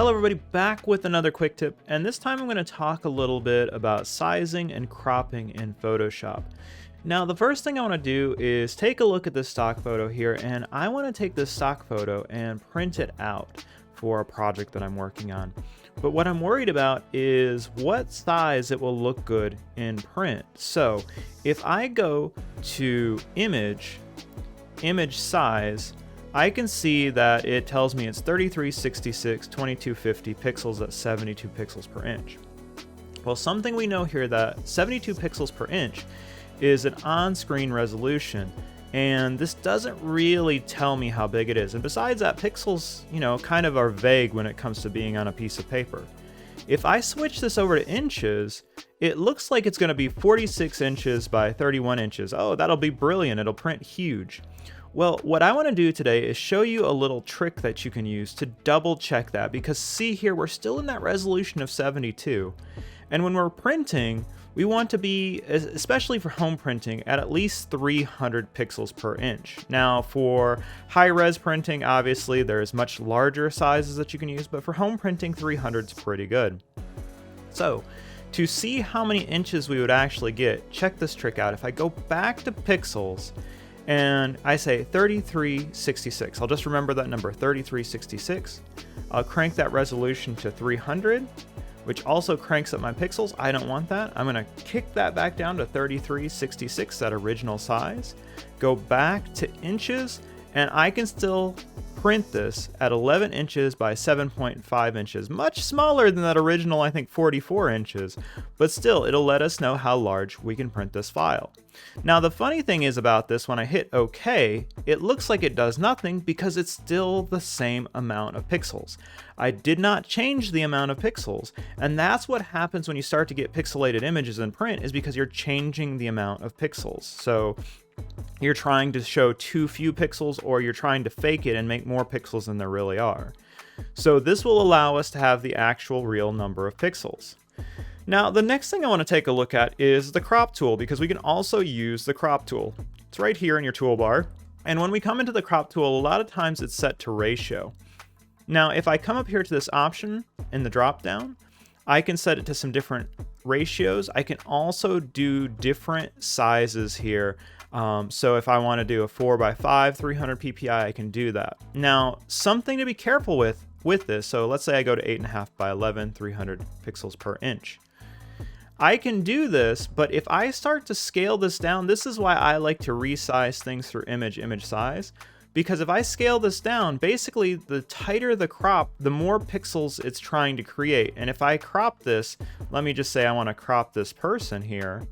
Hello everybody, back with another quick tip, and this time I'm going to talk a little bit about sizing and cropping in Photoshop. Now the first thing I want to do is take a look at this stock photo here, and I want to take this stock photo and print it out for a project that I'm working on. But what I'm worried about is what size it will look good in print. So if I go to image size, I can see that it tells me it's 3366, 2250 pixels at 72 pixels per inch. Well, something we know here that 72 pixels per inch is an on-screen resolution, and this doesn't really tell me how big it is. And besides that, pixels, kind of are vague when it comes to being on a piece of paper. If I switch this over to inches, it looks like it's going to be 46 inches by 31 inches. Oh, that'll be brilliant. It'll print huge. Well, what I want to do today is show you a little trick that you can use to double check that, because see here, we're still in that resolution of 72. And when we're printing, we want to be, especially for home printing, at least 300 pixels per inch. Now for high res printing, obviously there's much larger sizes that you can use, but for home printing, 300 is pretty good. So to see how many inches we would actually get, check this trick out. If I go back to pixels, and I say 3366. I'll just remember that number, 3366. I'll crank that resolution to 300, which also cranks up my pixels. I don't want that. I'm gonna kick that back down to 3366, that original size. Go back to inches, and I can still print this at 11 inches by 7.5 inches. Much smaller than that original, I think 44 inches, but still it'll let us know how large we can print this file. Now the funny thing is about this, when I hit OK, it looks like it does nothing because it's still the same amount of pixels. I did not change the amount of pixels, and that's what happens when you start to get pixelated images in print, is because you're changing the amount of pixels. So you're trying to show too few pixels, or you're trying to fake it and make more pixels than there really are. So this will allow us to have the actual real number of pixels. Now the next thing I want to take a look at is the crop tool, because we can also use the crop tool. It's right here in your toolbar, and when we come into the crop tool, a lot of times it's set to ratio. Now if I come up here to this option in the drop down, I can set it to some different ratios. I can also do different sizes here. So if I want to do a 4x5, 300 ppi, I can do that. Now, something to be careful with this, so let's say I go to 8.5 by 11, 300 pixels per inch. I can do this, but if I start to scale this down, this is why I like to resize things through image size. Because if I scale this down, basically the tighter the crop, the more pixels it's trying to create. And if I crop this, let me just say I want to crop this person here,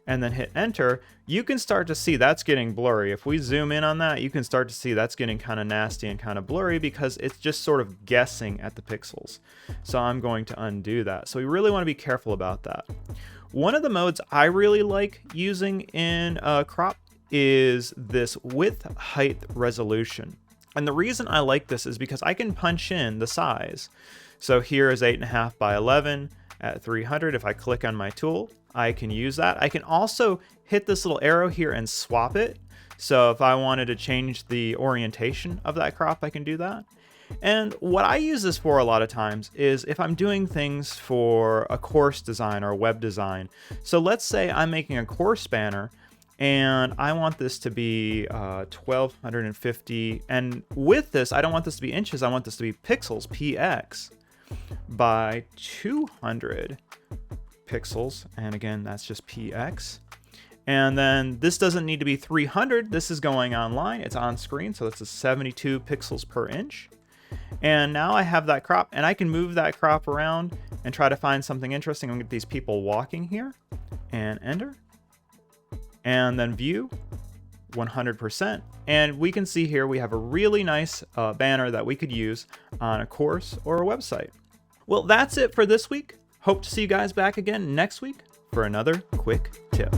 and then hit enter, you can start to see that's getting blurry. If we zoom in on that, you can start to see that's getting kind of nasty and kind of blurry because it's just sort of guessing at the pixels. So I'm going to undo that. So we really want to be careful about that. One of the modes I really like using in crop is this width height resolution. And the reason I like this is because I can punch in the size. So here is 8.5 by 11 at 300. If I click on my tool, I can use that. I can also hit this little arrow here and swap it. So if I wanted to change the orientation of that crop, I can do that. And what I use this for a lot of times is if I'm doing things for a course design or a web design. So let's say I'm making a course banner, and I want this to be 1250. And with this, I don't want this to be inches. I want this to be pixels, px, by 200 pixels. And again, that's just px. And then this doesn't need to be 300. This is going online. It's on screen. So that's a 72 pixels per inch. And now I have that crop, and I can move that crop around and try to find something interesting. I'm gonna get these people walking here, and enter. And then view 100%. And we can see here we have a really nice banner that we could use on a course or a website. Well, that's it for this week. Hope to see you guys back again next week for another quick tip.